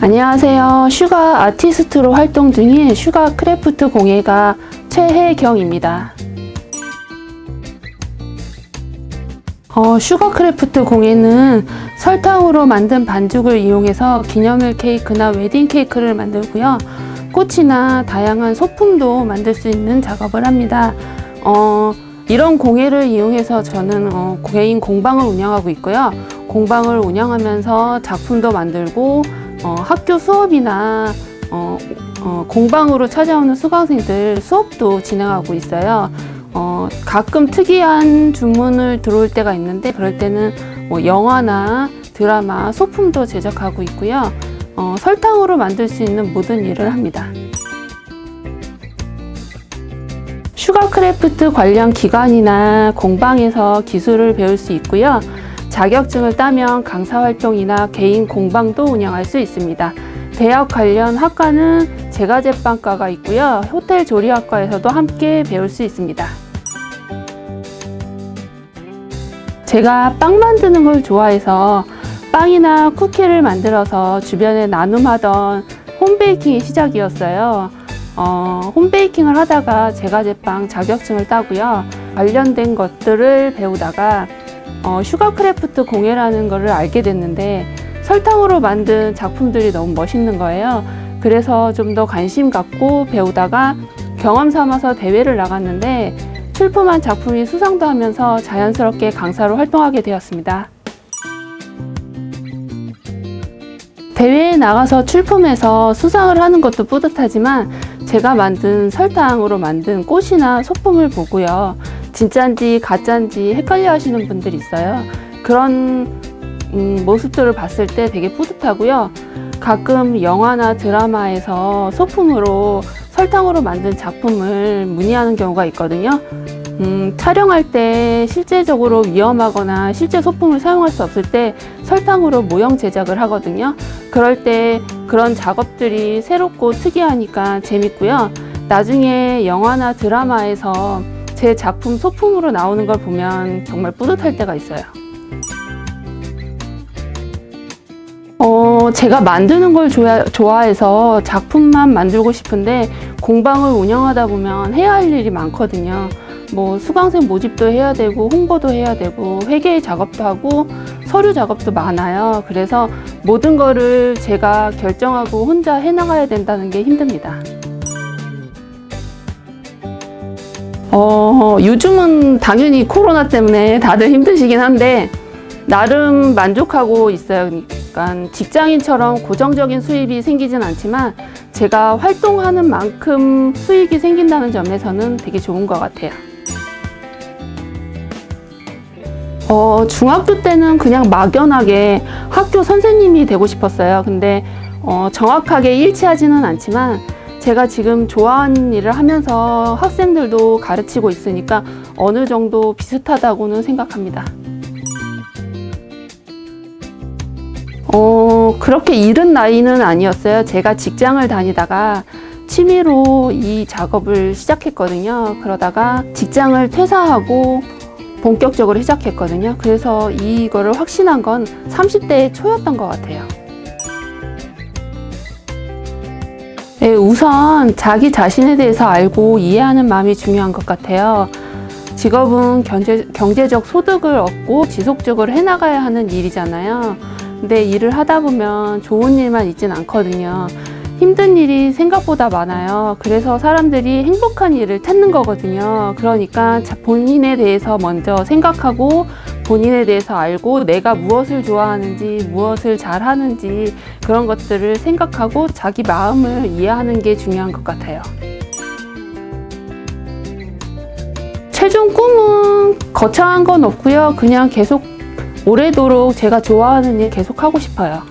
안녕하세요. 슈가 아티스트로 활동 중인 슈가 크래프트 공예가 최혜경입니다. 슈가 크래프트 공예는 설탕으로 만든 반죽을 이용해서 기념일 케이크나 웨딩 케이크를 만들고요. 꽃이나 다양한 소품도 만들 수 있는 작업을 합니다. 이런 공예를 이용해서 저는 개인 공방을 운영하고 있고요. 공방을 운영하면서 작품도 만들고 학교 수업이나 공방으로 찾아오는 수강생들 수업도 진행하고 있어요. 가끔 특이한 주문을 들어올 때가 있는데 그럴 때는 영화나 드라마, 소품도 제작하고 있고요. 설탕으로 만들 수 있는 모든 일을 합니다. 슈가 크래프트 관련 기관이나 공방에서 기술을 배울 수 있고요. 자격증을 따면 강사 활동이나 개인 공방도 운영할 수 있습니다. 대학 관련 학과는 제과제빵과가 있고요. 호텔 조리학과에서도 함께 배울 수 있습니다. 제가 빵 만드는 걸 좋아해서 빵이나 쿠키를 만들어서 주변에 나눔하던 홈베이킹이 시작이었어요. 홈베이킹을 하다가 제과제빵 자격증을 따고요. 관련된 것들을 배우다가 슈가 크래프트 공예라는 것을 알게 됐는데 설탕으로 만든 작품들이 너무 멋있는 거예요. 그래서 좀 더 관심 갖고 배우다가 경험 삼아서 대회를 나갔는데 출품한 작품이 수상도 하면서 자연스럽게 강사로 활동하게 되었습니다. 대회에 나가서 출품해서 수상을 하는 것도 뿌듯하지만 제가 만든 설탕으로 만든 꽃이나 소품을 보고요. 진짠지 가짠지 헷갈려 하시는 분들이 있어요. 그런 모습들을 봤을 때 되게 뿌듯하고요. 가끔 영화나 드라마에서 소품으로 설탕으로 만든 작품을 문의하는 경우가 있거든요. 촬영할 때 실제적으로 위험하거나 실제 소품을 사용할 수 없을 때 설탕으로 모형 제작을 하거든요. 그럴 때 그런 작업들이 새롭고 특이하니까 재밌고요. 나중에 영화나 드라마에서 제 작품 소품으로 나오는 걸 보면 정말 뿌듯할 때가 있어요. 제가 만드는 걸 좋아해서 작품만 만들고 싶은데 공방을 운영하다 보면 해야 할 일이 많거든요. 수강생 모집도 해야 되고 홍보도 해야 되고 회계 작업도 하고 서류 작업도 많아요. 그래서 모든 거를 제가 결정하고 혼자 해나가야 된다는 게 힘듭니다. 요즘은 당연히 코로나 때문에 다들 힘드시긴 한데 나름 만족하고 있어요. 그러니까 직장인처럼 고정적인 수입이 생기진 않지만 제가 활동하는 만큼 수익이 생긴다는 점에서는 되게 좋은 것 같아요. 중학교 때는 그냥 막연하게 학교 선생님이 되고 싶었어요. 근데 정확하게 일치하지는 않지만 제가 지금 좋아하는 일을 하면서 학생들도 가르치고 있으니까 어느 정도 비슷하다고는 생각합니다. 그렇게 이른 나이는 아니었어요. 제가 직장을 다니다가 취미로 이 작업을 시작했거든요. 그러다가 직장을 퇴사하고 본격적으로 시작했거든요. 그래서 이거를 확신한 건 30대 초였던 것 같아요. 네, 우선 자기 자신에 대해서 알고 이해하는 마음이 중요한 것 같아요. 직업은 경제적 소득을 얻고 지속적으로 해나가야 하는 일이잖아요. 근데 일을 하다 보면 좋은 일만 있진 않거든요. 힘든 일이 생각보다 많아요. 그래서 사람들이 행복한 일을 찾는 거거든요. 그러니까 본인에 대해서 먼저 생각하고 본인에 대해서 알고 내가 무엇을 좋아하는지 무엇을 잘하는지 그런 것들을 생각하고 자기 마음을 이해하는 게 중요한 것 같아요. 최종 꿈은 거창한 건 없고요. 그냥 계속 오래도록 제가 좋아하는 일 계속 하고 싶어요.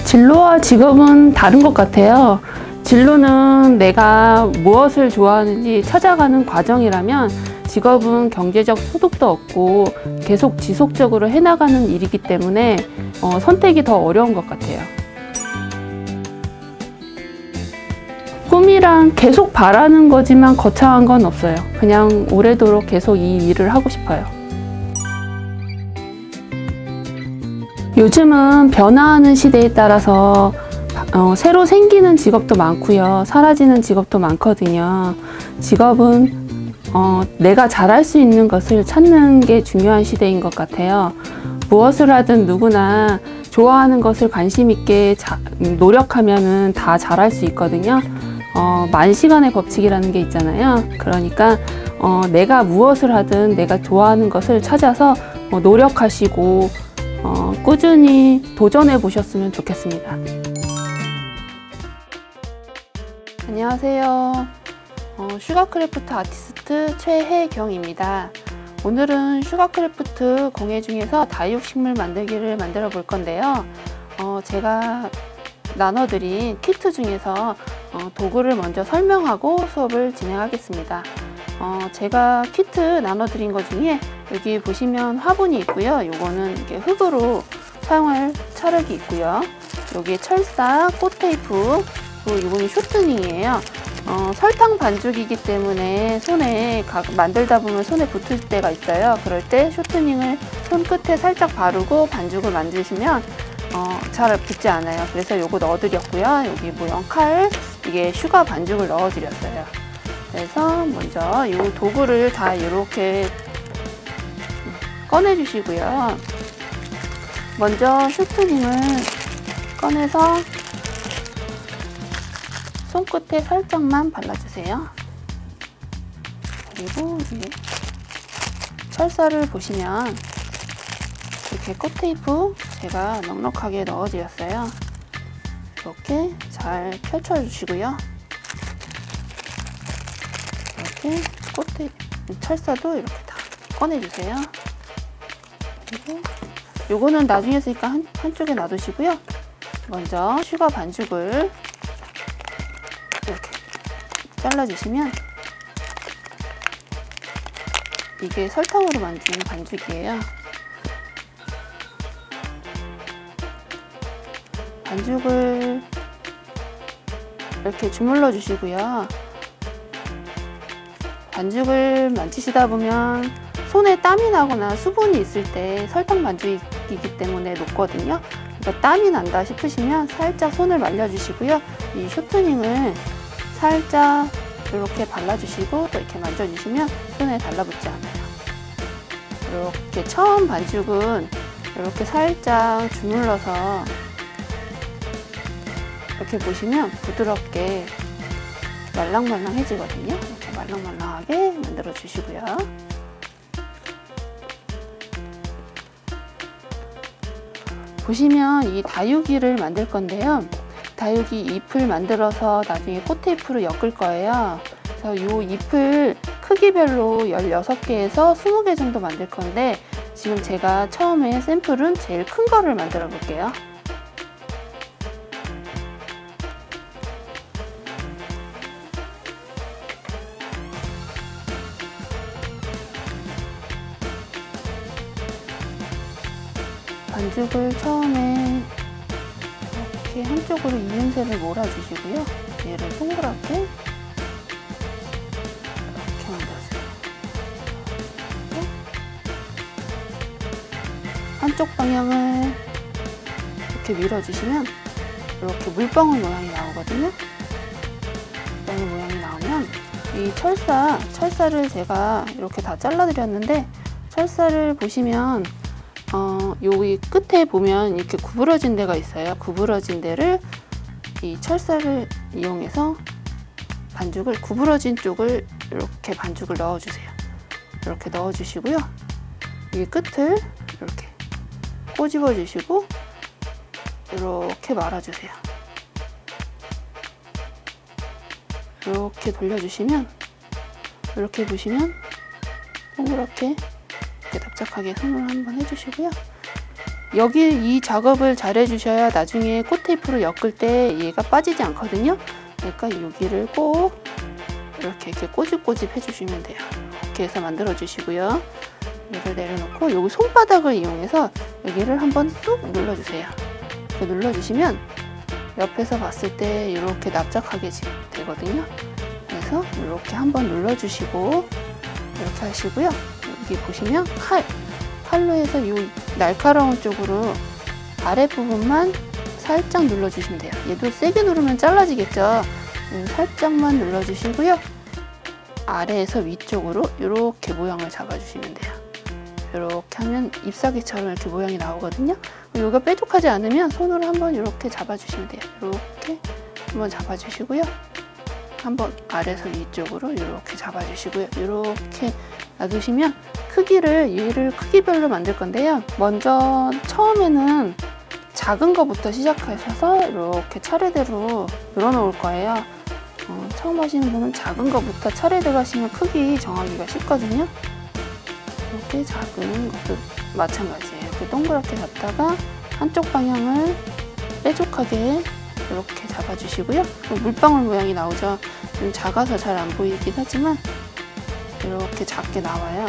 진로와 직업은 다른 것 같아요. 진로는 내가 무엇을 좋아하는지 찾아가는 과정이라면 직업은 경제적 소득도 얻고 계속 지속적으로 해나가는 일이기 때문에 선택이 더 어려운 것 같아요. 꿈이란 계속 바라는 거지만 거창한 건 없어요. 그냥 오래도록 계속 이 일을 하고 싶어요. 요즘은 변화하는 시대에 따라서 새로 생기는 직업도 많고요. 사라지는 직업도 많거든요. 직업은 내가 잘할 수 있는 것을 찾는 게 중요한 시대인 것 같아요. 무엇을 하든 누구나 좋아하는 것을 관심 있게 노력하면은 다 잘할 수 있거든요. 만시간의 법칙이라는 게 있잖아요. 그러니까 내가 무엇을 하든 내가 좋아하는 것을 찾아서 노력하시고 꾸준히 도전해 보셨으면 좋겠습니다. 안녕하세요. 슈가크래프트 아티스트 최혜경입니다. 오늘은 슈가크래프트 공예 중에서 다육식물 만들기를 만들어 볼 건데요. 제가 나눠드린 키트 중에서 도구를 먼저 설명하고 수업을 진행하겠습니다. 제가 키트 나눠드린 것 중에 여기 보시면 화분이 있고요. 요거는 이렇게 흙으로 사용할 찰흙이 있고요. 여기에 철사, 꽃테이프, 그리고 이거는 쇼트닝이에요. 설탕 반죽이기 때문에 손에 만들다 보면 손에 붙을 때가 있어요. 그럴 때 쇼트닝을 손끝에 살짝 바르고 반죽을 만드시면 잘 붙지 않아요. 그래서 요거 넣어드렸고요. 여기 모형 칼, 이게 슈가 반죽을 넣어드렸어요. 그래서 먼저 이 도구를 다 이렇게 꺼내 주시고요. 먼저 쇼트닝을 꺼내서 손끝에 살짝만 발라주세요. 그리고 이제 철사를 보시면 이렇게 꽃테이프 제가 넉넉하게 넣어드렸어요. 이렇게 잘 펼쳐주시고요. 이렇게 철사도 이렇게 다 꺼내주세요. 그리고 요거는 나중에 쓰니까 한쪽에 놔두시고요. 먼저 슈가 반죽을 이렇게 잘라주시면 이게 설탕으로 만든 반죽이에요. 반죽을 이렇게 주물러 주시고요. 반죽을 만지시다 보면 손에 땀이 나거나 수분이 있을 때 설탕 반죽이기 때문에 녹거든요. 그러니까 땀이 난다 싶으시면 살짝 손을 말려주시고요. 이 쇼트닝을 살짝 이렇게 발라주시고 또 이렇게 만져주시면 손에 달라붙지 않아요. 이렇게 처음 반죽은 이렇게 살짝 주물러서 이렇게 보시면 부드럽게 말랑말랑해지거든요. 이렇게 말랑말랑하게 만들어 주시고요. 보시면 이 다육이를 만들 건데요. 다육이 잎을 만들어서 나중에 꽃테이프로 엮을 거예요. 그래서 이 잎을 크기별로 16개에서 20개 정도 만들 건데 지금 제가 처음에 샘플은 제일 큰 거를 만들어 볼게요. 반죽을 처음에 이렇게 한쪽으로 이음새를 몰아주시고요. 얘를 동그랗게 이렇게 만들어주세요. 한쪽 방향을 이렇게 밀어주시면 이렇게 물방울 모양이 나오거든요. 물방울 모양이 나오면 이 철사를 제가 이렇게 다 잘라드렸는데 철사를 보시면 여기 끝에 보면 이렇게 구부러진 데가 있어요. 구부러진 데를 이 철사를 이용해서 반죽을 구부러진 쪽을 이렇게 반죽을 넣어주세요. 이렇게 넣어주시고요. 이 끝을 이렇게 꼬집어 주시고 이렇게 말아주세요. 이렇게 돌려주시면 이렇게 보시면 동그랗게 이렇게 납작하게 손으로 한번 해주시고요. 여기 이 작업을 잘 해주셔야 나중에 꽃테이프로 엮을 때 얘가 빠지지 않거든요. 그러니까 여기를 꼭 이렇게 꼬집꼬집 해주시면 돼요. 이렇게 해서 만들어 주시고요. 얘를 내려놓고 여기 손바닥을 이용해서 여기를 한번 쑥 눌러주세요. 이렇게 눌러주시면 옆에서 봤을 때 이렇게 납작하게 되거든요. 그래서 이렇게 한번 눌러주시고 이렇게 하시고요. 여기 보시면 칼로 해서 이 날카로운 쪽으로 아랫부분만 살짝 눌러주시면 돼요. 얘도 세게 누르면 잘라지겠죠. 살짝만 눌러주시고요. 아래에서 위쪽으로 이렇게 모양을 잡아주시면 돼요. 이렇게 하면 잎사귀처럼 이렇게 모양이 나오거든요. 여기가 뾰족하지 않으면 손으로 한번 이렇게 잡아주시면 돼요. 이렇게 한번 잡아주시고요. 한번 아래에서 위쪽으로 이렇게 잡아주시고요. 이렇게 놔두시면 얘를 크기별로 만들 건데요. 먼저 처음에는 작은 거부터 시작하셔서 이렇게 차례대로 늘어놓을 거예요. 처음 하시는 분은 작은 거부터 차례대로 하시면 크기 정하기가 쉽거든요. 이렇게 작은 것도 마찬가지예요. 이렇게 동그랗게 잡다가 한쪽 방향을 뾰족하게 이렇게 잡아주시고요. 물방울 모양이 나오죠. 좀 작아서 잘 안 보이긴 하지만 이렇게 작게 나와요.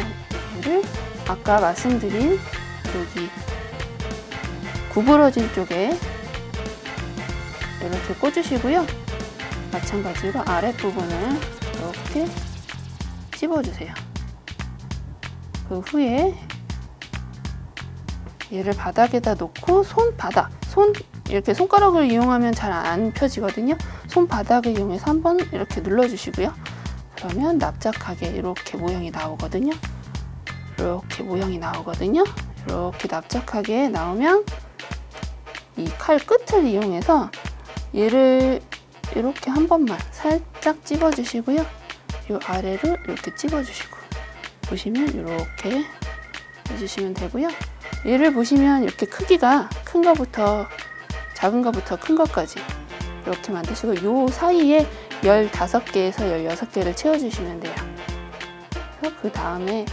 얘를 아까 말씀드린 여기 구부러진 쪽에 이렇게 꽂으시고요. 마찬가지로 아랫부분을 이렇게 찝어주세요. 그 후에 얘를 바닥에다 놓고 이렇게 손가락을 이용하면 잘 안 펴지거든요. 손바닥을 이용해서 한번 이렇게 눌러주시고요. 그러면 납작하게 이렇게 모양이 나오거든요. 이렇게 납작하게 나오면 이 칼 끝을 이용해서 얘를 이렇게 한 번만 살짝 찝어주시고요. 이 아래로 이렇게 찝어주시고 보시면 이렇게 해주시면 되고요. 얘를 보시면 이렇게 크기가 큰 거부터 작은 거부터 큰 것까지 이렇게 만드시고 요 사이에 15개에서 16개를 채워주시면 돼요. 그래서 그 다음에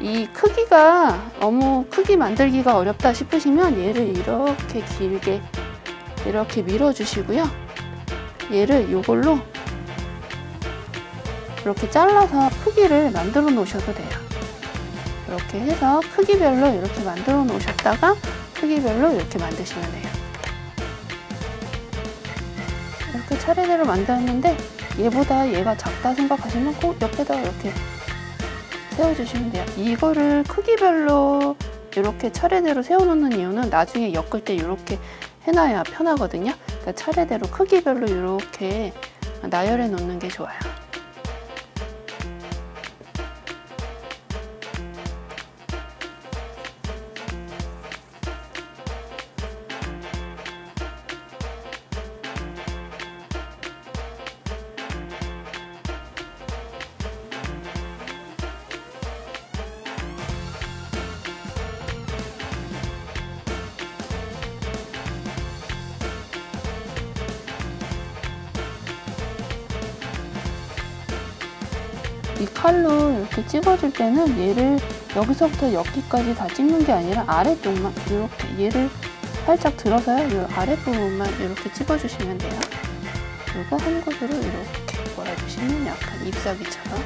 이 크기가 너무 크기 만들기가 어렵다 싶으시면 얘를 이렇게 길게 이렇게 밀어주시고요. 얘를 요걸로 이렇게 잘라서 크기를 만들어 놓으셔도 돼요. 이렇게 해서 크기별로 이렇게 만들어 놓으셨다가 크기별로 이렇게 만드시면 돼요. 이렇게 차례대로 만들었는데 얘보다 얘가 작다 생각하시면 꼭 옆에다가 이렇게 세워주시면 돼요. 이거를 크기별로 이렇게 차례대로 세워놓는 이유는 나중에 엮을 때 이렇게 해놔야 편하거든요. 그러니까 차례대로 크기별로 이렇게 나열해 놓는 게 좋아요. 이 칼로 이렇게 찝어줄 때는 얘를 여기서부터 여기까지 다 찝는 게 아니라 아래쪽만 이렇게 얘를 살짝 들어서요. 이 아랫부분만 이렇게 찝어주시면 돼요. 그리고 한 곳으로 이렇게 몰아주시면 약간 잎사귀처럼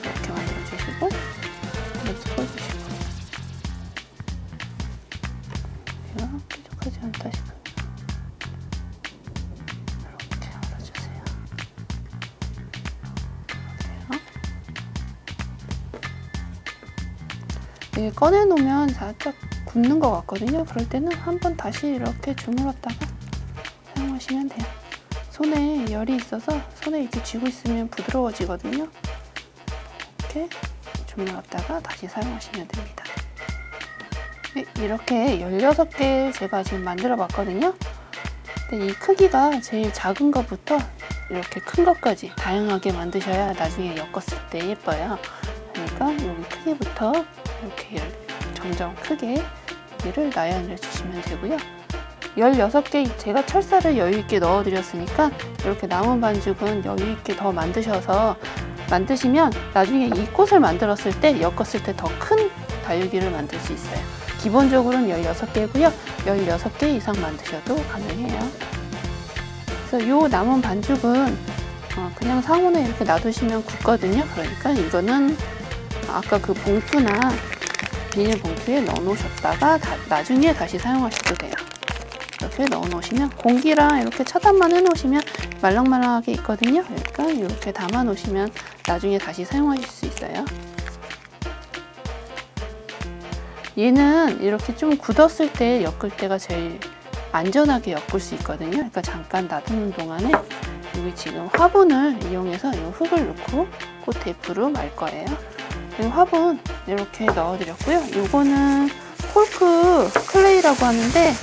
이렇게 만들어주시고 찝어주시고 얘가 뾰족하지 않다 싶으면 이렇게 말아주세요. 이렇게 꺼내놓으면 살짝 굳는 것 같거든요. 그럴 때는 한번 다시 이렇게 주물렀다가 사용하시면 돼요. 손에 열이 있어서 손에 이렇게 쥐고 있으면 부드러워지거든요. 이렇게 주물렀다가 다시 사용하시면 됩니다. 이렇게 16개 제가 지금 만들어 봤거든요. 근데 이 크기가 제일 작은 것부터 이렇게 큰 것까지 다양하게 만드셔야 나중에 엮었을 때 예뻐요. 그러니까 여기 크기부터 이렇게 점점 크게 얘를 나열해 주시면 되고요. 16개 제가 철사를 여유있게 넣어 드렸으니까 이렇게 남은 반죽은 여유있게 더 만드시면 나중에 이 꽃을 만들었을 때 엮었을 때 더 큰 다육이를 만들 수 있어요. 기본적으로는 16개고요 16개 이상 만드셔도 가능해요. 그래서 이 남은 반죽은 그냥 상온에 이렇게 놔두시면 굳거든요. 그러니까 이거는 아까 그 봉투나 비닐봉투에 넣어 놓으셨다가 나중에 다시 사용하셔도 돼요. 이렇게 넣어 놓으시면 공기랑 이렇게 차단만 해 놓으시면 말랑말랑하게 있거든요. 그러니까 이렇게 담아 놓으시면 나중에 다시 사용하실 수 있어요. 얘는 이렇게 좀 굳었을 때 엮을 때가 제일 안전하게 엮을 수 있거든요. 그러니까 잠깐 놔두는 동안에 여기 지금 화분을 이용해서 이 흙을 넣고 꽃테이프로 말 거예요. 이 화분 이렇게 넣어드렸고요. 이거는 콜크 클레이라고 하는데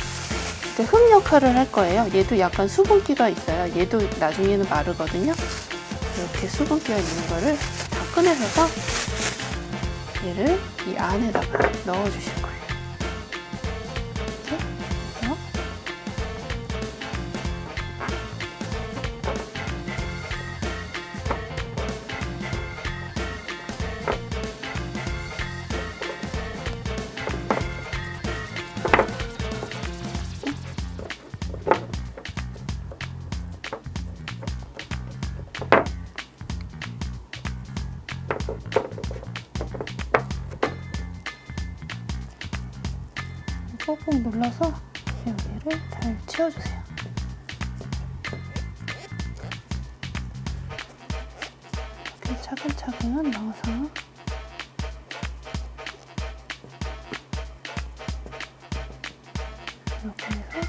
흙 역할을 할 거예요. 얘도 약간 수분기가 있어요. 얘도 나중에는 마르거든요. 이렇게 수분기가 있는 거를 다 꺼내서 얘를 이 안에다가 넣어주실 거예요. 이렇게 해서 꾹꾹 눌러서 여기를 잘 채워주세요. 이렇게 차근차근 넣어서 이렇게 해서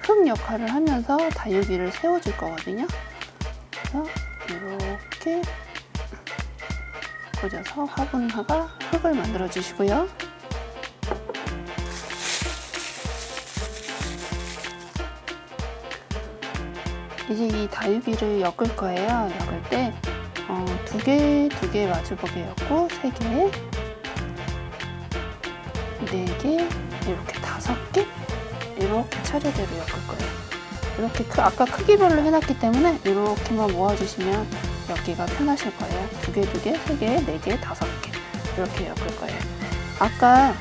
흙 역할을 하면서 다육이를 세워줄 거거든요. 그래서 이렇게 꽂아서 화분화가 흙을 만들어 주시고요. 이제 이 다육이를 엮을 거예요. 엮을 때 두 개 마주보게 엮고 3개, 4개, 이렇게 5개 이렇게 차례대로 엮을 거예요. 이렇게 아까 크기별로 해놨기 때문에 이렇게만 모아주시면 엮기가 편하실 거예요. 2개, 3개, 4개, 5개 이렇게 엮을 거예요. 아까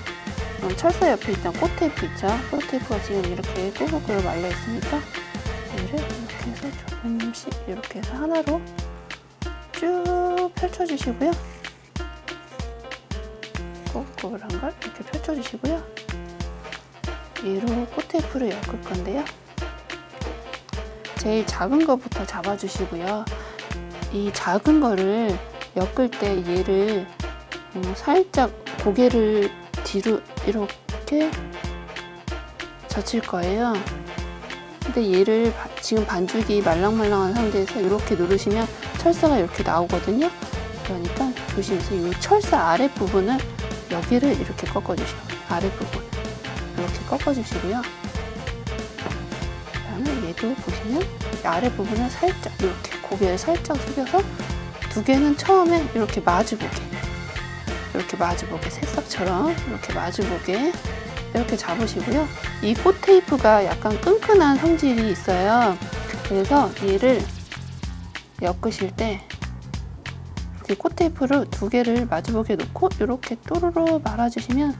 철사 옆에 있던 꽃테이프 있죠? 꽃테이프가 지금 이렇게 꾸벅꾸벅 말려 있으니까 얘를 이렇게 해서 조금씩 이렇게 해서 하나로 쭉 펼쳐주시고요. 꾸벅꾸벅한 걸 이렇게 펼쳐주시고요. 얘로 꽃테이프를 엮을 건데요. 제일 작은 거부터 잡아주시고요. 이 작은 거를 엮을 때 얘를 살짝 고개를 뒤로 이렇게 젖힐 거예요. 근데 얘를 지금 반죽이 말랑말랑한 상태에서 이렇게 누르시면 철사가 이렇게 나오거든요. 그러니까 조심해서 이 철사 아랫부분을 여기를 이렇게 꺾어주시고 아랫부분 이렇게 꺾어주시고요. 그 다음에 얘도 보시면 아랫부분을 살짝 이렇게 고개를 살짝 숙여서 2개는 처음에 이렇게 마주보게 새싹처럼 이렇게 마주보게 이렇게 잡으시고요. 이 꽃테이프가 약간 끈끈한 성질이 있어요. 그래서 얘를 엮으실 때 이렇게 꽃테이프를 2개를 마주보게 놓고 이렇게 또르르 말아주시면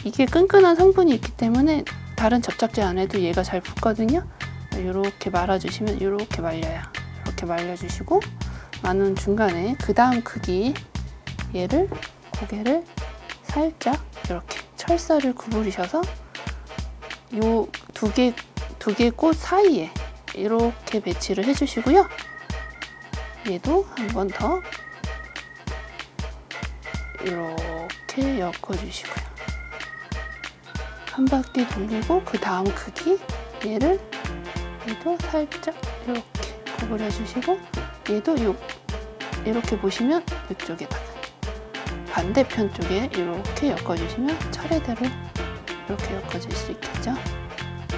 이게 끈끈한 성분이 있기 때문에 다른 접착제 안 해도 얘가 잘 붙거든요. 이렇게 말아주시면 이렇게 말려요. 이렇게 말려주시고 마는 중간에 그 다음 크기 얘를 고개를 살짝 이렇게 철사를 구부리셔서 요 두 개 꽃 사이에 이렇게 배치를 해주시고요. 얘도 한 번 더 이렇게 엮어주시고요. 한 바퀴 돌리고 그 다음 크기 얘도 살짝 이렇게 구부려주시고 얘도 이렇게 보시면 이쪽에다가 반대편 쪽에 이렇게 엮어주시면 차례대로 이렇게 엮어줄 수 있겠죠.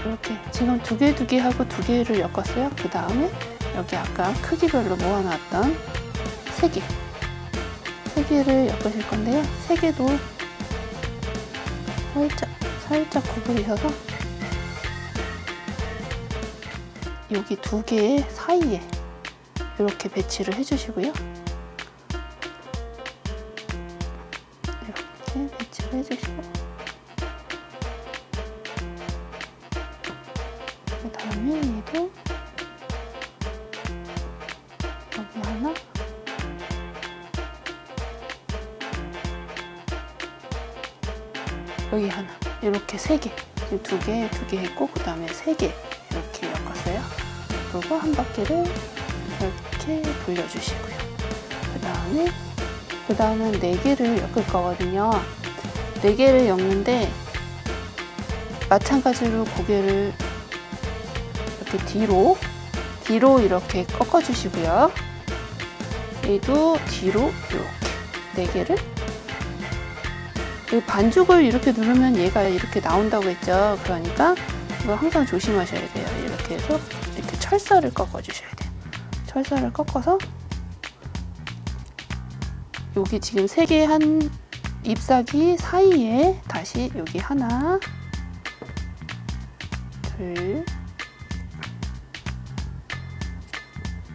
이렇게 지금 2개 하고 2개를 엮었어요. 그 다음에 여기 아까 크기별로 모아놨던 3개를 엮으실 건데요. 3개도 살짝 구부리셔서 여기 2개 사이에 이렇게 배치를 해주시고요. 이렇게 배치를 해주시고 그 다음에 얘도 여기 하나 여기 하나 이렇게 3개 지금 2개 했고 그 다음에 3개 이렇게 엮었어요. 그리고 한 바퀴를 이렇게 돌려주시고요. 그 다음에 4개를 엮을 거거든요. 4개를 엮는데 마찬가지로 고개를 이렇게 뒤로 이렇게 꺾어 주시고요. 얘도 뒤로 이렇게 4개를, 이 반죽을 이렇게 누르면 얘가 이렇게 나온다고 했죠. 그러니까 이거 항상 조심하셔야 돼요. 이렇게 해서 이렇게 철사를 꺾어 주셔야 돼요. 철사를 꺾어서 여기 지금 3개 한 잎사귀 사이에 다시 여기 하나, 둘,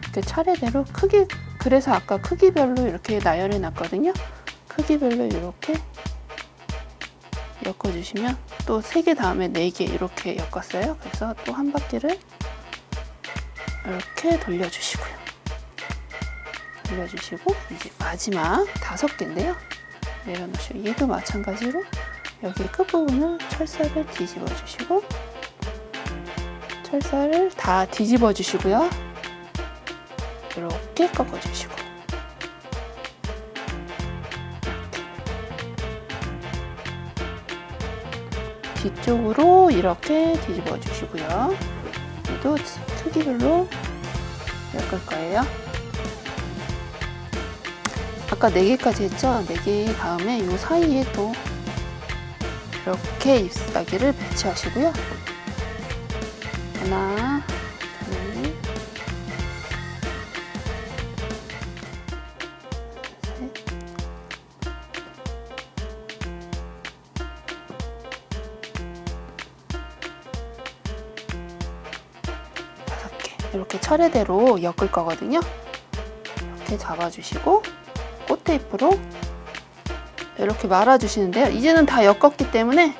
이렇게 차례대로 크기, 그래서 아까 크기별로 이렇게 나열해 놨거든요. 크기별로 이렇게 엮어주시면 또 3개 다음에 4개 이렇게 엮었어요. 그래서 또 한 바퀴를 이렇게 돌려주시고요. 이제 마지막 5개인데요. 내려놓으시고 얘도 마찬가지로 여기 끝부분을 철사를 뒤집어 주시고 철사를 다 뒤집어 주시고요. 이렇게 꺾어 주시고 뒤쪽으로 이렇게 뒤집어 주시고요. 얘도 크기별로 엮을 거예요. 아까 4개까지 했죠? 4개 다음에 이 사이에 또 이렇게 잎사귀를 배치하시고요. 하나, 둘, 셋, 5개 이렇게 차례대로 엮을 거거든요. 이렇게 잡아주시고 꽃테이프로 이렇게 말아주시는데요. 이제는 다 엮었기 때문에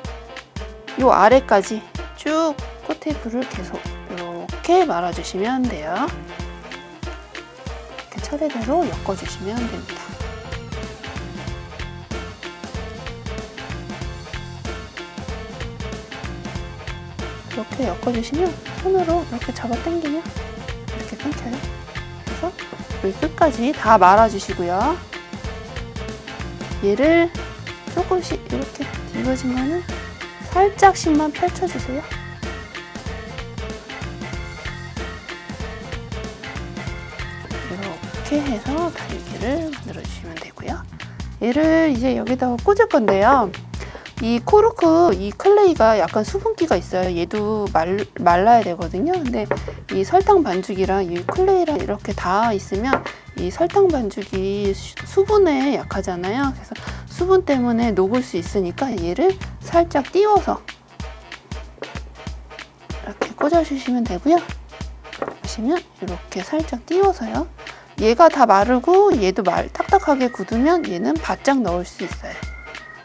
이 아래까지 쭉 꽃테이프를 계속 이렇게 말아주시면 돼요. 이렇게 차례대로 엮어주시면 됩니다. 이렇게 엮어주시면 손으로 이렇게 잡아 당기면 이렇게 끊겨요. 그래서 여기 끝까지 다 말아주시고요. 얘를 조금씩 이렇게 뒤집어진 거는 살짝씩만 펼쳐주세요. 이렇게 해서 다육이를 만들어주시면 되고요. 얘를 이제 여기다가 꽂을 건데요. 이 코르크, 이 클레이가 약간 수분기가 있어요. 얘도 말라야 되거든요. 근데 이 설탕 반죽이랑 이 클레이랑 이렇게 닿아 있으면 이 설탕 반죽이 수분에 약하잖아요. 그래서 수분 때문에 녹을 수 있으니까 얘를 살짝 띄워서 이렇게 꽂아주시면 되고요. 보시면 이렇게 살짝 띄워서요. 얘가 다 마르고 얘도 딱딱하게 굳으면 얘는 바짝 넣을 수 있어요.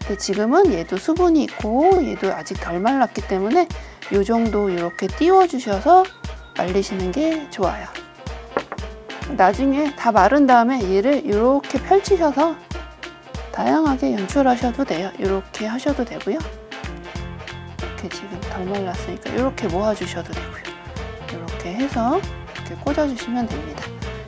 근데 지금은 얘도 수분이 있고 얘도 아직 덜 말랐기 때문에 이 정도 이렇게 띄워주셔서 말리시는 게 좋아요. 나중에 다 마른 다음에 얘를 이렇게 펼치셔서 다양하게 연출하셔도 돼요. 이렇게 하셔도 되고요. 이렇게 지금 덜 말랐으니까 이렇게 모아주셔도 되고요. 이렇게 해서 이렇게 꽂아주시면 됩니다.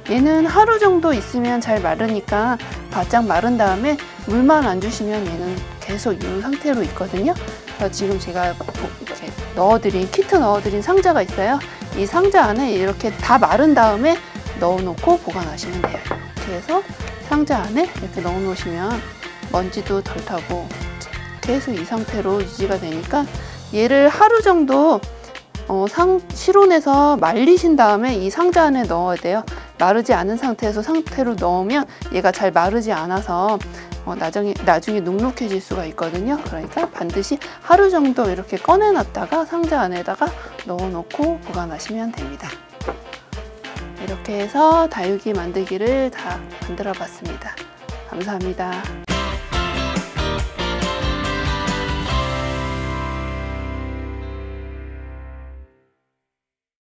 얘는 하루 정도 있으면 잘 마르니까 바짝 마른 다음에 물만 안 주시면 얘는 계속 이 상태로 있거든요. 그래서 지금 제가 이렇게 키트 넣어드린 상자가 있어요. 이 상자 안에 이렇게 다 마른 다음에 넣어놓고 보관하시면 돼요. 이렇게 해서 상자 안에 이렇게 넣어놓으시면 먼지도 덜 타고 계속 이 상태로 유지가 되니까 얘를 하루 정도 실온에서 말리신 다음에 이 상자 안에 넣어야 돼요. 마르지 않은 상태로 넣으면 얘가 잘 마르지 않아서 나중에 눅눅해질 수가 있거든요. 그러니까 반드시 하루 정도 이렇게 꺼내놨다가 상자 안에다가 넣어놓고 보관하시면 됩니다. 이렇게 해서 다육이 만들기를 다 만들어 봤습니다. 감사합니다.